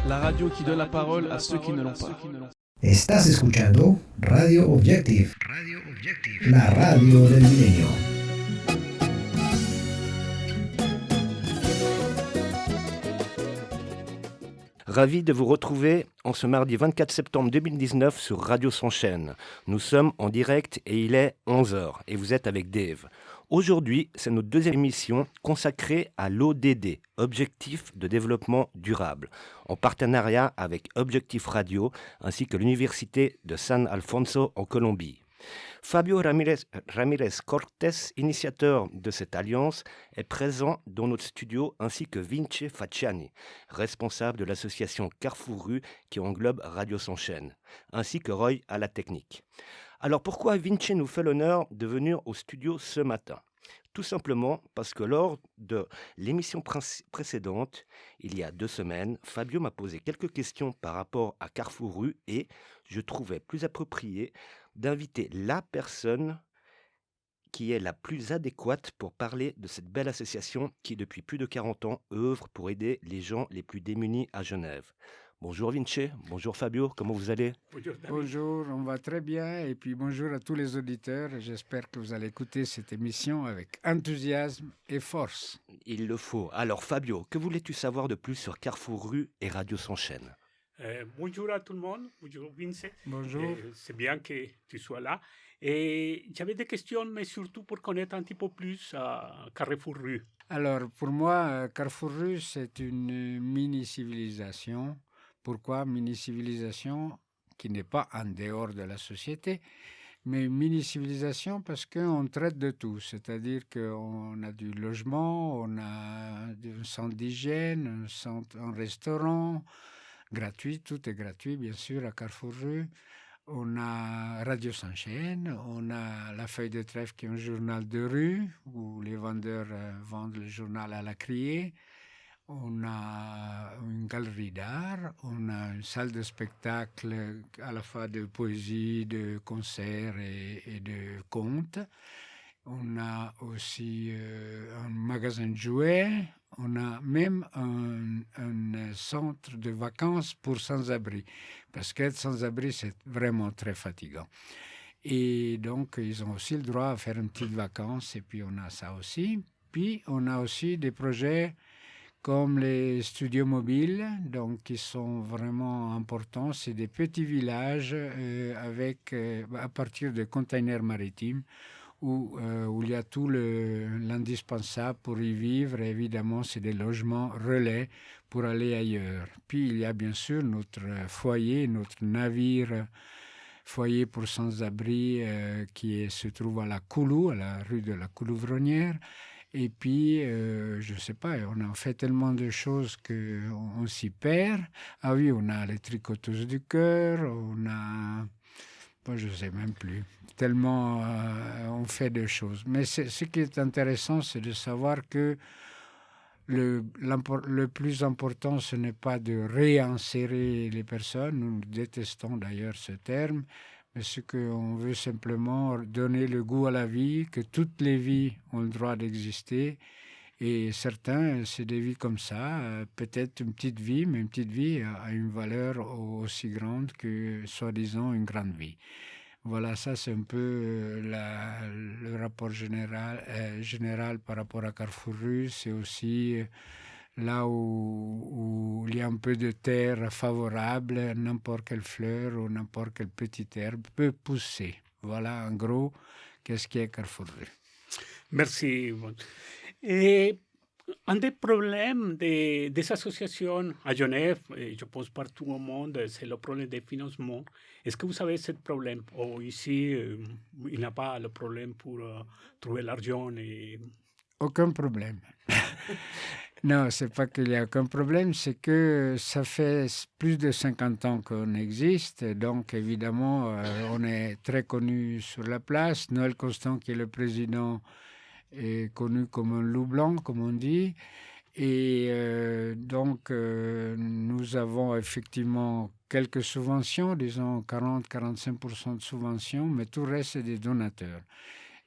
La radio qui donne la parole à ceux qui ne l'ont pas. Estás escuchando Radio Objective, la radio del milenio. Ravi de vous retrouver en ce mardi 24 septembre 2019 sur Radio S'enchaîne. Nous sommes en direct et il est 11h et vous êtes avec Dave. Aujourd'hui, c'est notre deuxième émission consacrée à l'ODD, Objectif de développement durable, en partenariat avec Objectif Radio ainsi que l'Université de San Alfonso en Colombie. Fabio Ramirez Cortés, initiateur de cette alliance, est présent dans notre studio ainsi que Vince Facciani, responsable de l'association Carrefour Rue qui englobe Radio S'enchaîne, ainsi que Roy à la technique. Alors pourquoi Vince nous fait l'honneur de venir au studio ce matin ? Tout simplement parce que lors de l'émission précédente, il y a 2 semaines, Fabio m'a posé quelques questions par rapport à Carrefour Rue et je trouvais plus approprié d'inviter la personne qui est la plus adéquate pour parler de cette belle association qui, depuis plus de 40 ans, œuvre pour aider les gens les plus démunis à Genève. Bonjour Vince, bonjour Fabio, comment vous allez ? Bonjour, on va très bien et puis bonjour à tous les auditeurs. J'espère que vous allez écouter cette émission avec enthousiasme et force. Il le faut. Alors Fabio, que voulais-tu savoir de plus sur Carrefour Rue et Radio S'enchaîne ? Bonjour à tout le monde, bonjour Vince. Bonjour. C'est bien que tu sois là. Et j'avais des questions, mais surtout pour connaître un petit peu plus Carrefour Rue. Alors pour moi, Carrefour Rue, c'est une mini-civilisation. Pourquoi mini-civilisation qui n'est pas en dehors de la société, mais mini-civilisation parce qu'on traite de tout. C'est-à-dire qu'on a du logement, on a un centre d'hygiène, un restaurant gratuit, tout est gratuit bien sûr à Carrefour Rue. On a Radio S'enchaîne, on a La Feuille de Trèfle qui est un journal de rue où les vendeurs vendent le journal à la criée. On a une galerie d'art, on a une salle de spectacle à la fois de poésie, de concerts et de contes. On a aussi un magasin de jouets. On a même un centre de vacances pour sans-abri. Parce qu'être sans-abri, c'est vraiment très fatigant. Et donc, ils ont aussi le droit à faire une petite vacance. Et puis, on a ça aussi. Puis, on a aussi des projets comme les studios mobiles, donc qui sont vraiment importants. C'est des petits villages à partir de containers maritimes où il y a tout l'indispensable pour y vivre. Et évidemment, c'est des logements relais pour aller ailleurs. Puis, il y a bien sûr notre foyer, notre navire foyer pour sans-abri qui se trouve à la Coulou, à la rue de la Coulouvronnière. Et puis, je ne sais pas, on a fait tellement de choses qu'on s'y perd. Ah oui, on a les tricoteuses du cœur, on a... Bon, je ne sais même plus. Tellement on fait de choses. Mais ce qui est intéressant, c'est de savoir que le plus important, ce n'est pas de réinsérer les personnes. Nous détestons d'ailleurs ce terme. Mais ce qu'on veut simplement donner le goût à la vie, que toutes les vies ont le droit d'exister. Et certains, c'est des vies comme ça, peut-être une petite vie, mais une petite vie a une valeur aussi grande que, soi-disant, une grande vie. Voilà, ça c'est un peu le rapport général par rapport à Carrefour Rue. C'est aussi... là où il y a un peu de terre favorable, n'importe quelle fleur ou n'importe quelle petite herbe peut pousser. Voilà, en gros, qu'est-ce qui est Carrefour Rue. Merci. Et un des problèmes des associations à Genève, et je pense partout au monde, c'est le problème des financements. Est-ce que vous savez ce problème? Ou ici, il n'y a pas le problème pour trouver l'argent et... Aucun problème. Non, c'est pas qu'il y a aucun problème, c'est que ça fait plus de 50 ans qu'on existe, donc évidemment, on est très connu sur la place. Noël Constant, qui est le président, est connu comme un loup blanc, comme on dit. Et donc, nous avons effectivement quelques subventions, disons 40-45% de subventions, mais tout le reste, c'est des donateurs.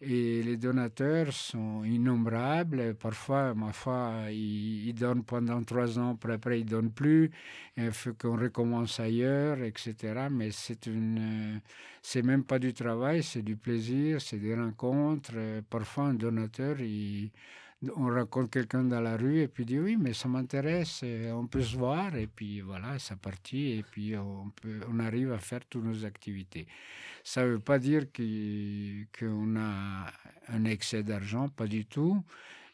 Et les donateurs sont innombrables. Parfois, ma foi, ils donnent pendant 3 ans, puis après, ils ne donnent plus. Il faut qu'on recommence ailleurs, etc. Mais c'est même pas du travail, c'est du plaisir, c'est des rencontres. Parfois, un donateur, on rencontre quelqu'un dans la rue et puis il dit oui, mais ça m'intéresse, on peut se voir, et puis voilà, c'est parti, et puis on arrive à faire toutes nos activités. Ça ne veut pas dire qu'on a un excès d'argent, pas du tout,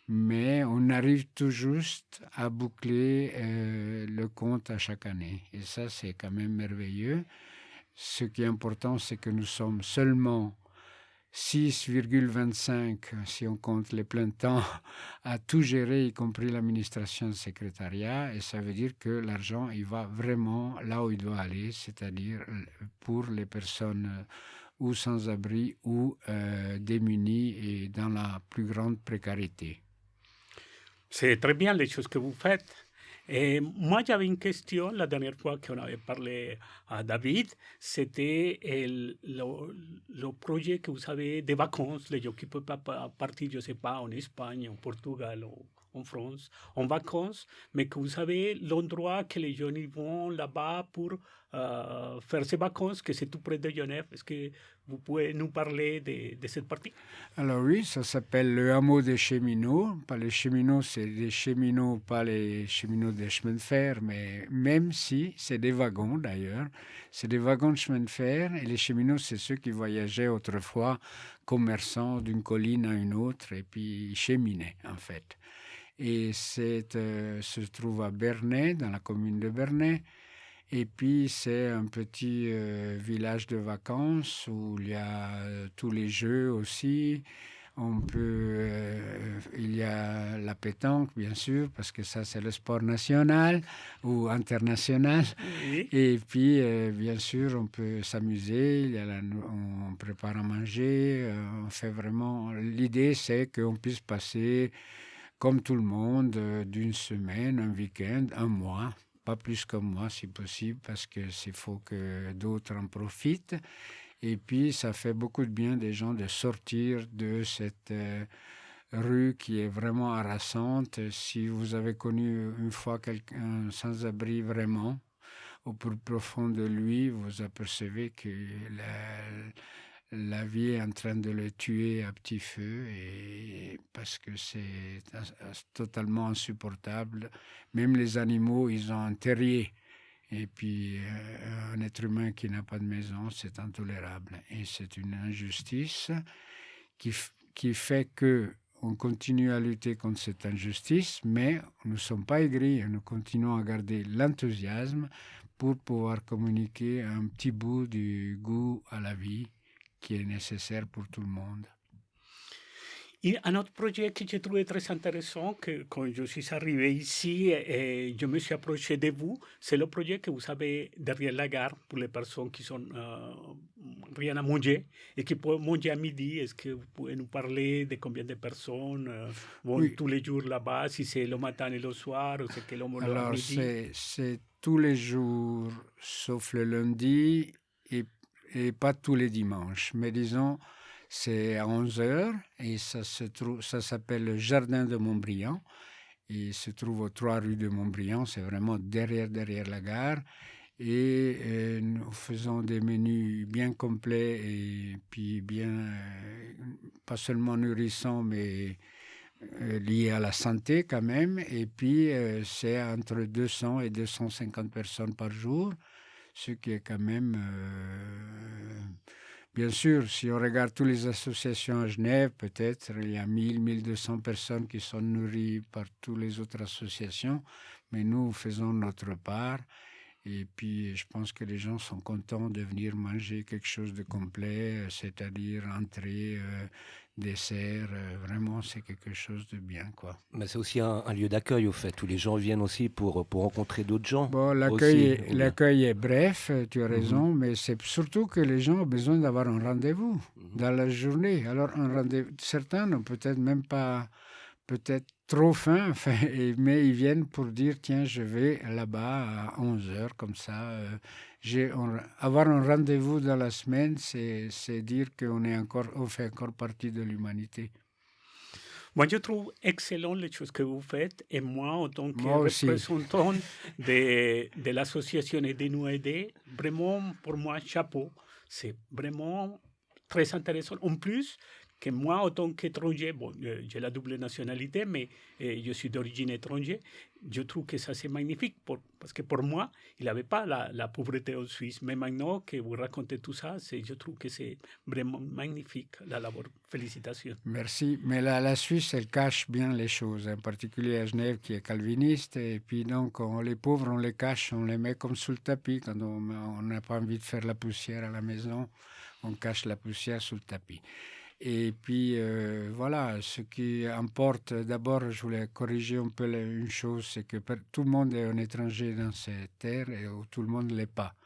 mais on arrive tout juste à boucler le compte à chaque année. Et ça, c'est quand même merveilleux. Ce qui est important, c'est que nous sommes seulement 6,25, si on compte les pleins temps, à tout gérer, y compris l'administration et le secrétariat. Et ça veut dire que l'argent, il va vraiment là où il doit aller, c'est-à-dire pour les personnes ou sans-abri ou démunies et dans la plus grande précarité. C'est très bien les choses que vous faites. Et moi, j'avais une question la dernière fois qu'on avait parlé à David. C'était le projet que vous avez des vacances, les gens qui peuvent pas partir, je ne sais pas, en Espagne, en Portugal, en France, en vacances, mais que vous savez l'endroit que les gens y vont là-bas pour faire ces vacances, que c'est tout près de Genève. Est-ce que vous pouvez nous parler de cette partie? Alors oui, ça s'appelle le hameau des cheminots. Pas les cheminots, c'est des cheminots, pas les cheminots des chemins de fer, mais même si c'est des wagons d'ailleurs, c'est des wagons de chemin de fer, et les cheminots, c'est ceux qui voyageaient autrefois, commerçants d'une colline à une autre, et puis ils cheminaient en fait. Et se trouve à Bernay, dans la commune de Bernay. Et puis, c'est un petit village de vacances où il y a tous les jeux aussi. Il y a la pétanque, bien sûr, parce que ça, c'est le sport national ou international. Oui. Et puis, bien sûr, on peut s'amuser. On prépare à manger. On fait vraiment... L'idée, c'est qu'on puisse passer, comme tout le monde, d'une semaine, un week-end, un mois. Pas plus qu'un mois si possible, parce que c'est faut que d'autres en profitent. Et puis, ça fait beaucoup de bien des gens de sortir de cette rue qui est vraiment harassante. Si vous avez connu une fois quelqu'un sans-abri vraiment, au plus profond de lui, vous apercevez que la vie est en train de le tuer à petit feu, et parce que c'est totalement insupportable. Même les animaux, ils ont un terrier. Et puis, un être humain qui n'a pas de maison, c'est intolérable. Et c'est une injustice qui fait qu'on continue à lutter contre cette injustice, mais nous ne sommes pas aigris. Nous continuons à garder l'enthousiasme pour pouvoir communiquer un petit bout du goût à la vie qui est nécessaire pour tout le monde. Et un autre projet que j'ai trouvé très intéressant, que quand je suis arrivé ici et je me suis approché de vous, c'est le projet que vous avez derrière la gare pour les personnes qui sont rien à manger et qui peuvent manger à midi. Est-ce que vous pouvez nous parler de combien de personnes vont Oui. tous les jours là-bas, si c'est le matin et le soir, ou c'est que le Alors, midi? c'est tous les jours, sauf le lundi, et pas tous les dimanches. Mais disons, c'est à 11h, et ça s'appelle le Jardin de Montbriand. Il se trouve aux 3 rues de Montbriand, c'est vraiment derrière la gare. Et nous faisons des menus bien complets et puis bien, pas seulement nourrissants, mais liés à la santé quand même. Et puis, c'est entre 200 et 250 personnes par jour, ce qui est quand même... bien sûr, si on regarde toutes les associations à Genève, peut-être il y a 1200 personnes qui sont nourries par toutes les autres associations, mais nous faisons notre part. Et puis, je pense que les gens sont contents de venir manger quelque chose de complet, c'est-à-dire entrée, dessert. Vraiment, c'est quelque chose de bien, quoi. Mais c'est aussi un lieu d'accueil, au fait, où les gens viennent aussi pour rencontrer d'autres gens. Bon, l'accueil est bref, tu as raison, mais c'est surtout que les gens ont besoin d'avoir un rendez-vous dans la journée. Alors, un rendez-vous, certains n'ont peut-être même pas peut-être trop faim, mais ils viennent pour dire, tiens, je vais là-bas à 11 heures, comme ça. Avoir un rendez-vous dans la semaine, c'est dire on fait encore partie de l'humanité. Moi, je trouve excellent les choses que vous faites. Et moi, en tant que Moi aussi. représentant de l'association Aidez-nous à aider, vraiment, pour moi, chapeau. C'est vraiment très intéressant. En plus, que moi, en tant qu'étranger, bon, j'ai la double nationalité, mais je suis d'origine étrangère, je trouve que ça, c'est magnifique. Parce que pour moi, il n'y avait pas la pauvreté en Suisse. Mais maintenant que vous racontez tout ça, je trouve que c'est vraiment magnifique, la labor. Félicitations. Merci. Mais la Suisse, elle cache bien les choses, en particulier à Genève, qui est calviniste. Et puis donc, les pauvres, on les cache, on les met comme sous le tapis. Quand on n'a pas envie de faire la poussière à la maison, on cache la poussière sous le tapis. Et puis, voilà, ce qui importe, d'abord, je voulais corriger un peu une chose, c'est que tout le monde est un étranger dans ces terres et tout le monde ne l'est pas.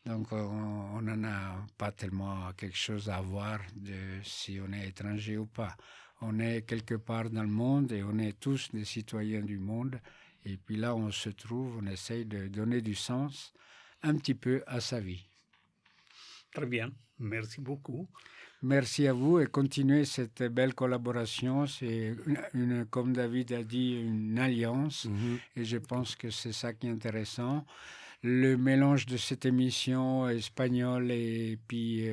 Donc, on n'en a pas tellement quelque chose à voir de si on est étranger ou pas. On est quelque part dans le monde et on est tous des citoyens du monde. Et puis là, on se trouve, on essaye de donner du sens un petit peu à sa vie. Très bien, merci beaucoup. Merci à vous et continuez cette belle collaboration. C'est, comme David a dit, une alliance. Et je pense que c'est ça qui est intéressant. Le mélange de cette émission espagnole et puis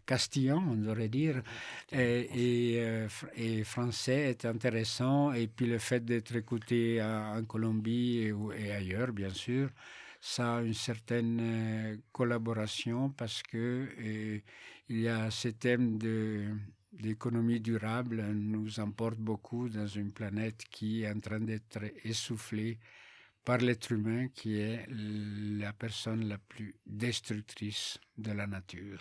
castillan, on devrait dire, et français est intéressant. Et puis le fait d'être écouté en Colombie et ailleurs, bien sûr, ça a une certaine collaboration parce que il y a ces thèmes d'économie durable nous emportent beaucoup dans une planète qui est en train d'être essoufflée par l'être humain qui est la personne la plus destructrice de la nature.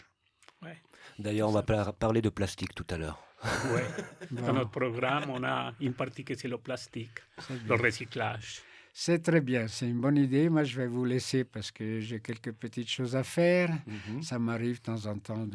Ouais. D'ailleurs, on va parler de plastique tout à l'heure. Ouais. Dans notre programme, on a une partie que c'est le plastique, le recyclage. C'est très bien, c'est une bonne idée. Moi, je vais vous laisser parce que j'ai quelques petites choses à faire. Ça m'arrive de temps en temps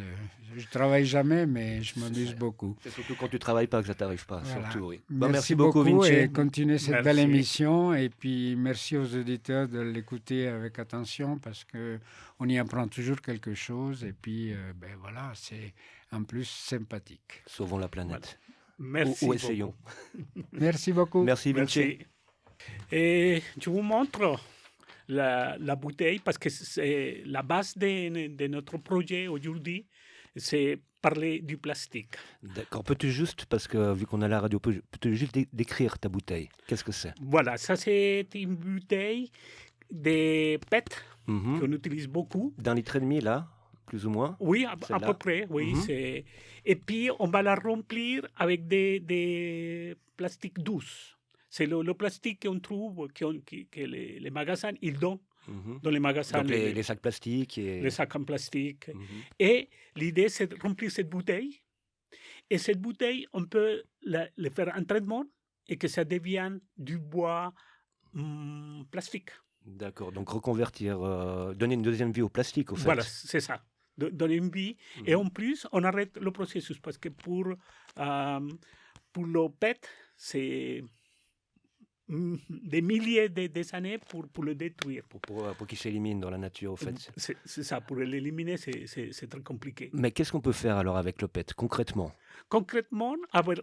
Je travaille jamais, mais je m'amuse beaucoup. C'est surtout quand tu travailles pas que ça t'arrive pas, Voilà. surtout, oui. Merci beaucoup, Vinci. Et continuez cette belle Merci. émission. Et puis, merci aux auditeurs de l'écouter avec attention parce qu'on y apprend toujours quelque chose. Et puis, voilà, c'est en plus sympathique. Sauvons la planète. Voilà. Merci ou essayons. Merci beaucoup. Merci, Vinci. Merci. Et je vous montre la bouteille parce que c'est la base de notre projet aujourd'hui, c'est parler du plastique. D'accord. Peux-tu juste, parce que vu qu'on a la radio, peux-tu juste décrire ta bouteille? Qu'est-ce que c'est? Voilà, ça c'est une bouteille de PET qu'on utilise beaucoup. D'un litre et demi, là, plus ou moins? Oui, à peu près, oui. Et puis, on va la remplir avec des plastiques douces. C'est le plastique qu'on trouve, que les magasins, ils donnent dans les magasins. Donc les sacs plastiques. Les sacs en plastique. Et l'idée, c'est de remplir cette bouteille. Et cette bouteille, on peut le faire un traitement et que ça devienne du bois plastique. D'accord, donc reconvertir, donner une deuxième vie au plastique, au fait. Voilà, c'est ça. Donner une vie. Et en plus, on arrête le processus parce que pour le PET, c'est des milliers d'années pour le détruire. Pour qu'il s'élimine dans la nature, au fait. C'est ça, pour l'éliminer, c'est très compliqué. Mais qu'est-ce qu'on peut faire alors avec le PET, concrètement? Concrètement,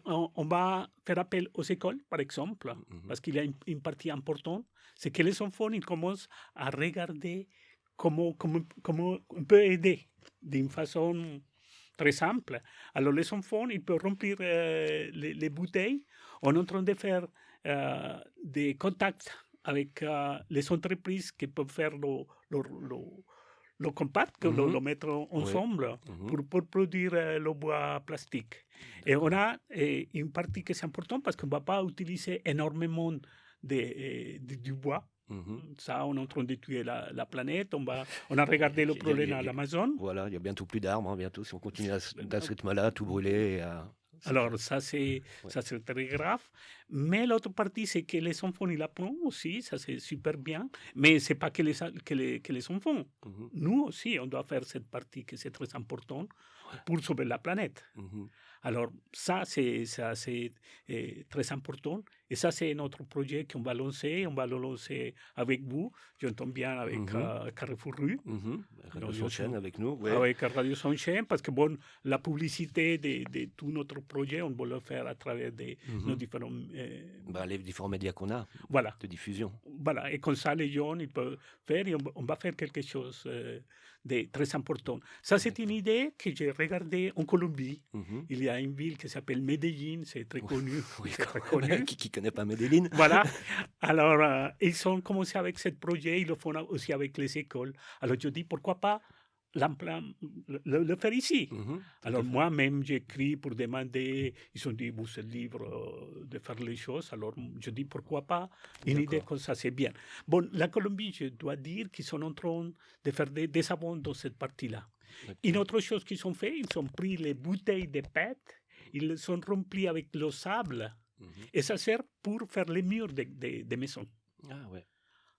on va faire appel aux écoles, par exemple, parce qu'il y a une partie importante, c'est que les enfants ils commencent à regarder comment on peut aider d'une façon très simple. Alors les enfants, ils peuvent remplir les bouteilles. On est en train de faire des contacts avec les entreprises qui peuvent faire le compact, le mettre ensemble pour produire le bois plastique. Et on a une partie qui est importante parce qu'on ne va pas utiliser énormément du bois. Ça, on est en train de tuer la planète. On a regardé le problème à l'Amazon. Voilà, il n'y a bientôt plus d'arbres, bientôt, si on continue à ce rythme-là, tout brûler. Alors, ça, c'est très grave. Mais l'autre partie, c'est que les enfants, ils apprennent aussi, ça c'est super bien. Mais ce n'est pas que les enfants. Nous aussi, on doit faire cette partie que c'est très importante pour sauver la planète. Alors, ça, c'est très important. Et ça, c'est notre projet qu'on va lancer. On va le lancer avec vous. J'entends bien avec Carrefour Rue. Radio Sonchaine avec nous. Ouais. Avec Radio Sonchaine, parce que bon, la publicité de tout notre projet, on va le faire à travers nos différents... les différents médias qu'on a de diffusion. Voilà, et comme ça, les gens ils peuvent faire, et on va faire quelque chose de très important. Ça, c'est une idée que j'ai regardée en Colombie. Il y a une ville qui s'appelle Medellín, c'est très connu. Très connu. Qui ne connaît pas Medellín? Voilà. Alors, ils ont commencé avec ce projet, ils le font aussi avec les écoles. Alors, je dis, pourquoi pas le faire ici. Alors moi-même, j'écris pour demander, ils ont dit, vous êtes libre de faire les choses, alors je dis, pourquoi pas, une idée comme ça, c'est bien. Bon, la Colombie, je dois dire qu'ils sont en train de faire des savons dans cette partie-là. Une autre chose qu'ils ont fait, ils ont pris les bouteilles de PET, ils les ont remplies avec le sable, et ça sert pour faire les murs des maisons. Ah ouais.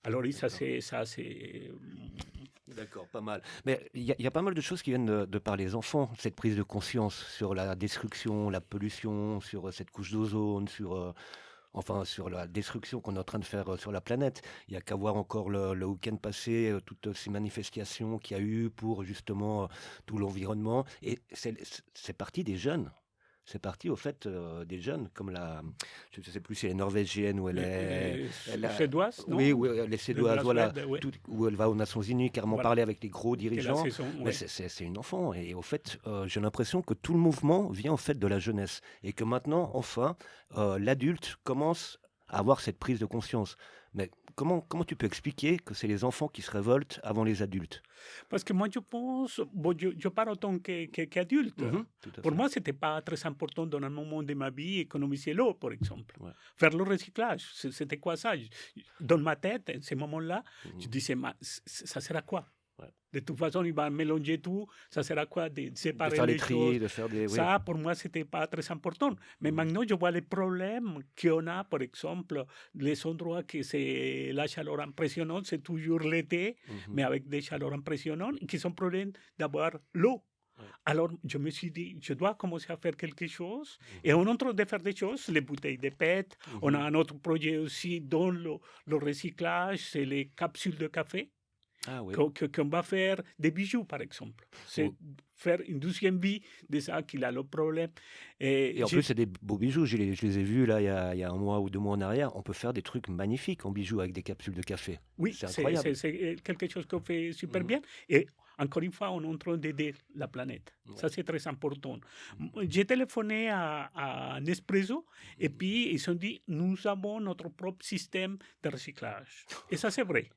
Alors ça c'est... D'accord, pas mal. Mais il y a pas mal de choses qui viennent de par les enfants, cette prise de conscience sur la destruction, la pollution, sur cette couche d'ozone, sur la destruction qu'on est en train de faire sur la planète. Il n'y a qu'à voir encore le week-end passé, toutes ces manifestations qu'il y a eu pour justement tout l'environnement. Et c'est parti des jeunes. C'est parti au fait des jeunes, comme je ne sais plus si elle est norvégienne ou elle est suédoise, non? Oui, les suédoises, voilà, ouais. où elle va aux Nations Unies, carrément parler avec les gros dirigeants. Mais ouais. c'est une enfant, et au fait, j'ai l'impression que tout le mouvement vient en fait de la jeunesse, et que maintenant, enfin, l'adulte commence à avoir cette prise de conscience. Mais comment tu peux expliquer que c'est les enfants qui se révoltent avant les adultes? Parce que moi, je pense, je parle en tant qu'adulte. Pour moi, ce n'était pas très important dans un moment de ma vie économiser l'eau, par exemple. Ouais. Faire le recyclage, c'était quoi ça? Dans ma tête, à ce moment-là, je disais, ça sert à quoi? Ouais. De toute façon, il va mélanger tout. Ça sert à quoi de séparer de faire les tri, choses? De faire des... Ça, pour moi, ce n'était pas très important. Mais maintenant, je vois les problèmes qu'on a, par exemple, les endroits que c'est la chaleur impressionnante, c'est toujours l'été, mais avec des chaleurs impressionnantes, qui sont problèmes d'avoir l'eau. Ouais. Alors, je me suis dit, je dois commencer à faire quelque chose. Et on est en train de faire des choses, les bouteilles de PET. On a un autre projet aussi dans le recyclage, c'est les capsules de café. Ah, oui. Qu'on va faire des bijoux, par exemple. C'est faire une deuxième vie de ça qu'il a le problème. Et en plus, c'est des beaux bijoux. Je les ai vus là, il y a 1 mois ou 2 mois en arrière. On peut faire des trucs magnifiques en bijoux avec des capsules de café. Oui, c'est incroyable. C'est quelque chose qu'on fait super bien. Et encore une fois, on est en train d'aider la planète. Ça, c'est très important. J'ai téléphoné à Nespresso et puis ils ont dit, nous avons notre propre système de recyclage. Et ça, c'est vrai.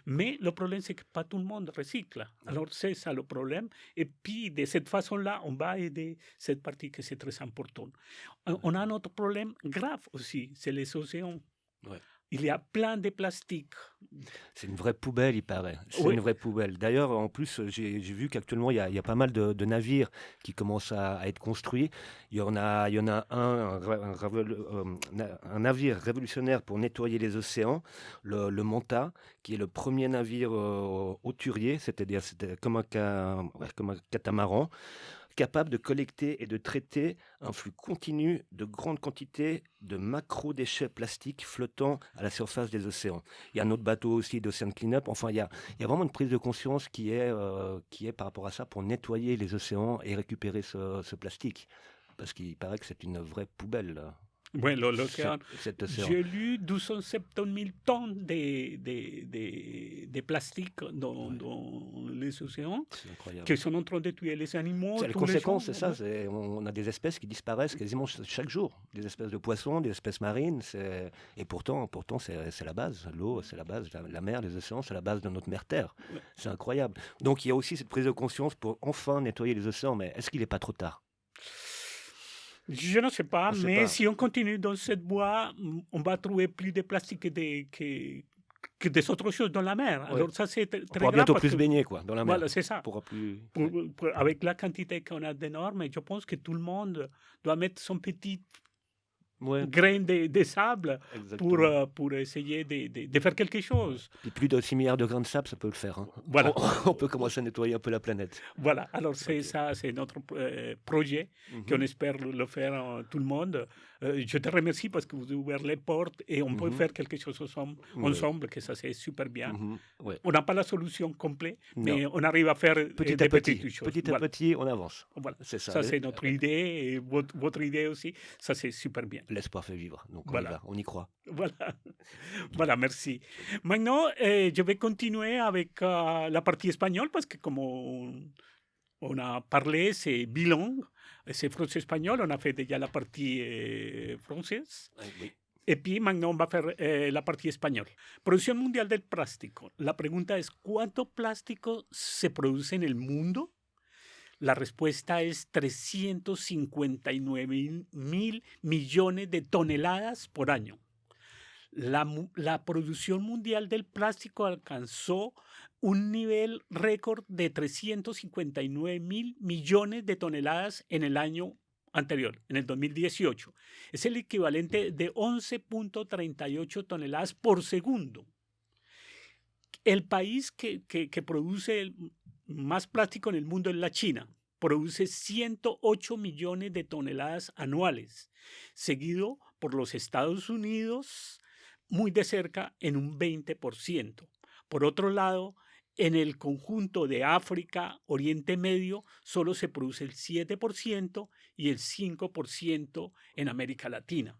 Mais le problème, c'est que pas tout le monde recycle. Alors, c'est ça le problème. Et puis, de cette façon-là, on va aider cette partie que c'est très important. On a un autre problème grave aussi, c'est les océans. Ouais. Il y a plein de plastique. C'est une vraie poubelle, il paraît. C'est une vraie poubelle. D'ailleurs, en plus, j'ai vu qu'actuellement, il y a pas mal de navires qui commencent à être construits. Il y en a un navire révolutionnaire pour nettoyer les océans, le Manta, qui est le premier navire hauturier, c'est-à-dire c'était comme un catamaran, capable de collecter et de traiter un flux continu de grandes quantités de macro-déchets plastiques flottant à la surface des océans. Il y a un autre bateau aussi d'Ocean Cleanup. Enfin, il y a vraiment une prise de conscience qui est par rapport à ça pour nettoyer les océans et récupérer ce plastique. Parce qu'il paraît que c'est une vraie poubelle, là. Oui, l'océan. J'ai lu 270 000 tonnes de plastique dans les océans qui sont en train de tuer les animaux. C'est les conséquences, c'est ça. On a des espèces qui disparaissent quasiment chaque jour. Des espèces de poissons, des espèces marines. Et pourtant c'est la base. L'eau, c'est la base. La mer, les océans, c'est la base de notre mère-terre. Ouais. C'est incroyable. Donc il y a aussi cette prise de conscience pour enfin nettoyer les océans. Mais est-ce qu'il n'est pas trop tard ? Je ne sais pas, mais si on continue dans cette voie, on va trouver plus de plastique que des autres choses dans la mer. Ouais. Alors ça, c'est très grave. On pourra bientôt plus se baigner dans la mer. Voilà, c'est ça. Avec la quantité qu'on a de normes, je pense que tout le monde doit mettre son petit Ouais, grain de sable exactement. pour essayer de faire quelque chose. Puis plus de 6 milliards de grains de sable, ça peut le faire, hein. On, Voilà. on peut commencer à nettoyer un peu la planète. Voilà, alors c'est Ok. ça, c'est notre projet qu'on Mhm, espère le faire tout le monde. Je te remercie parce que vous ouvrez les portes et on peut mhm. faire quelque chose ensemble, Ouais. que ça c'est super bien. Mhm, ouais. On n'a pas la solution complète, Non. mais on arrive à faire Petit des à petit, petites choses. petit à Voilà, petit, on avance. voilà. C'est ça. Ça c'est notre idée et votre idée aussi. Ça c'est super bien. L'espoir fait vivre. Donc on y Voilà. va, on y croit. Voilà, voilà, merci. Maintenant, je vais continuer avec la partie espagnole parce que comme on a parlé, c'est bilingue, c'est français-espagnol, on a fait déjà la partie française. Oui. Et puis maintenant on va faire la parte española. Producción mundial del plástico. La pregunta es, ¿cuánto plástico se produce en el mundo? La respuesta es 359.000 millones de toneladas por año. La producción mundial del plástico alcanzó un nivel récord de 359.000 millones de toneladas en el año anterior, en el 2018. Es el equivalente de 11.38 toneladas por segundo. El país que produce más plástico en el mundo es la China. Produce 108 millones de toneladas anuales, seguido por los Estados Unidos, muy de cerca en un 20%. Por otro lado, en el conjunto de África, Oriente Medio, solo se produce el 7% y el 5% en América Latina.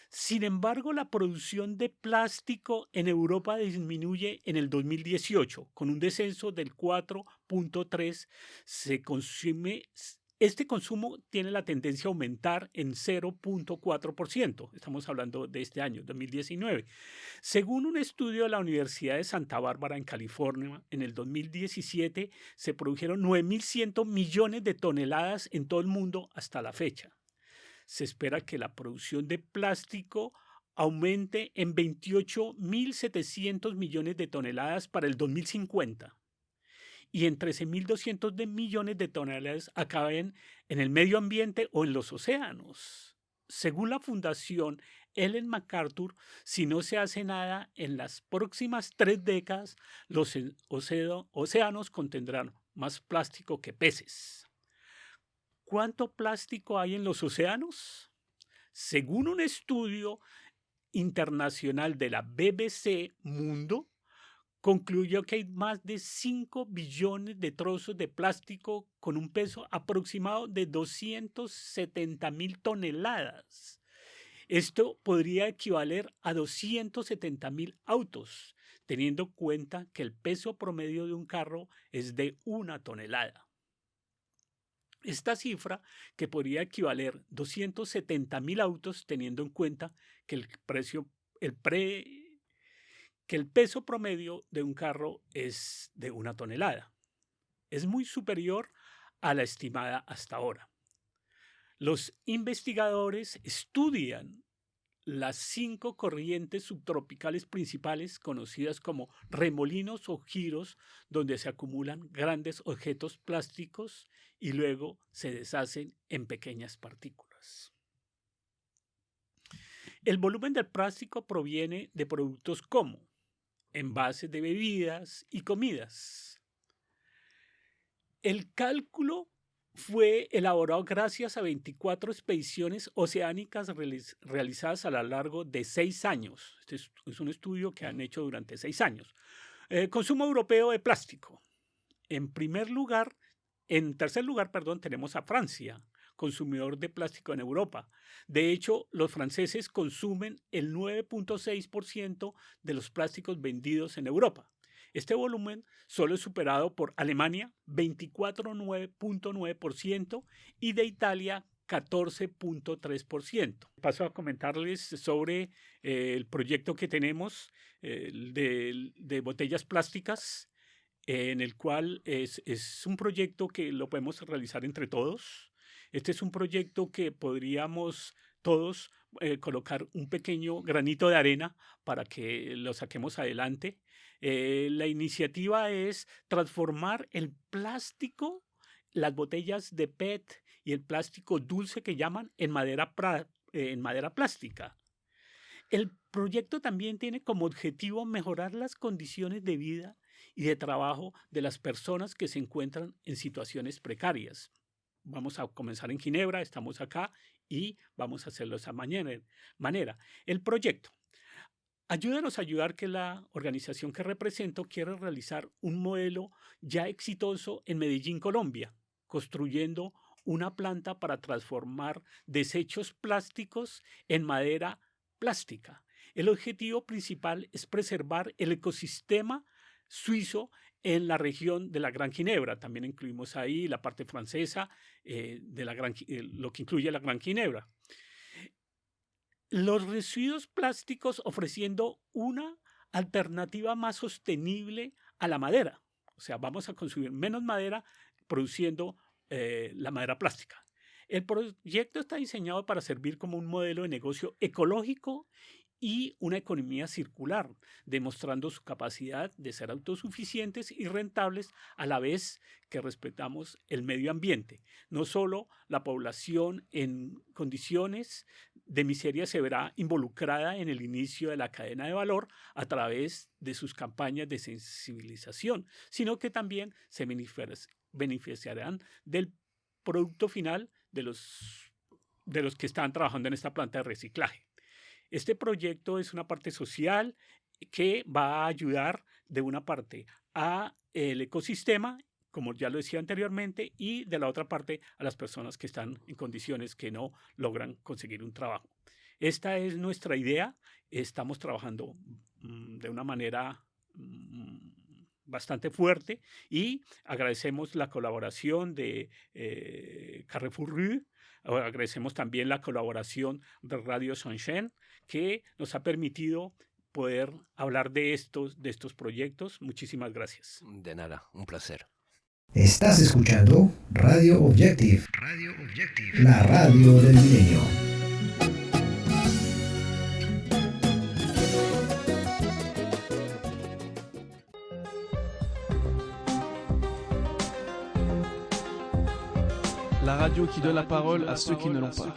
Sin embargo, la producción de plástico en Europa disminuye en el 2018, con un descenso del 4.3%. Este consumo tiene la tendencia a aumentar en 0.4%. Estamos hablando de este año, 2019. Según un estudio de la Universidad de Santa Bárbara en California, en el 2017 se produjeron 9.100 millones de toneladas en todo el mundo hasta la fecha. Se espera que la producción de plástico aumente en 28.700 millones de toneladas para el 2050. Y en 13.200 millones de toneladas acaben en el medio ambiente o en los océanos. Según la Fundación Ellen MacArthur, si no se hace nada en las próximas 3 décadas, los océanos contendrán más plástico que peces. ¿Cuánto plástico hay en los océanos? Según un estudio internacional de la BBC Mundo, concluyó que hay más de 5 billones de trozos de plástico con un peso aproximado de 270.000 toneladas. Esto podría equivaler a 270.000 autos, teniendo en cuenta que el peso promedio de un carro es de 1 tonelada. Esta cifra, que podría equivaler a 270.000 autos, teniendo en cuenta que el peso promedio de un carro es de 1 tonelada. Es muy superior a la estimada hasta ahora. Los investigadores estudian las 5 corrientes subtropicales principales conocidas como remolinos o giros, donde se acumulan grandes objetos plásticos y luego se deshacen en pequeñas partículas. El volumen del plástico proviene de productos como envases de bebidas y comidas. El cálculo fue elaborado gracias a 24 expediciones oceánicas realizadas a lo largo de 6 años. Este es un estudio que han hecho durante 6 años. Consumo europeo de plástico. En tercer lugar, tenemos a Francia, consumidor de plástico en Europa. De hecho, los franceses consumen el 9.6% de los plásticos vendidos en Europa. Este volumen solo es superado por Alemania, 24.9%, y de Italia, 14.3%. Paso a comentarles sobre el proyecto que tenemos de botellas plásticas, en el cual es un proyecto que lo podemos realizar entre todos. Este es un proyecto que podríamos todos colocar un pequeño granito de arena para que lo saquemos adelante. La iniciativa es transformar el plástico, las botellas de PET y el plástico dulce que llaman, en madera en madera plástica. El proyecto también tiene como objetivo mejorar las condiciones de vida y de trabajo de las personas que se encuentran en situaciones precarias. Vamos a comenzar en Ginebra, estamos acá y vamos a hacerlo de esa manera. El proyecto. Ayúdanos a ayudar que la organización que represento quiere realizar un modelo ya exitoso en Medellín, Colombia, construyendo una planta para transformar desechos plásticos en madera plástica. El objetivo principal es preservar el ecosistema suizo en la región de la Gran Ginebra. También incluimos ahí la parte francesa lo que incluye la Gran Ginebra. Los residuos plásticos ofreciendo una alternativa más sostenible a la madera. O sea, vamos a consumir menos madera produciendo la madera plástica. El proyecto está diseñado para servir como un modelo de negocio ecológico y una economía circular, demostrando su capacidad de ser autosuficientes y rentables a la vez que respetamos el medio ambiente. No solo la población en condiciones de miseria se verá involucrada en el inicio de la cadena de valor a través de sus campañas de sensibilización, sino que también se beneficiarán del producto final de los que están trabajando en esta planta de reciclaje. Este proyecto es una parte social que va a ayudar de una parte al ecosistema, como ya lo decía anteriormente, y de la otra parte a las personas que están en condiciones que no logran conseguir un trabajo. Esta es nuestra idea. Estamos trabajando de una manera bastante fuerte y agradecemos la colaboración de Carrefour Rue. Agradecemos también la colaboración de Radio Sonchen, que nos ha permitido poder hablar de estos proyectos. Muchísimas gracias. De nada, un placer. Estás escuchando Radio Objective, la radio del milenio. La radio qui donne la parole à ceux qui ne l'ont pas.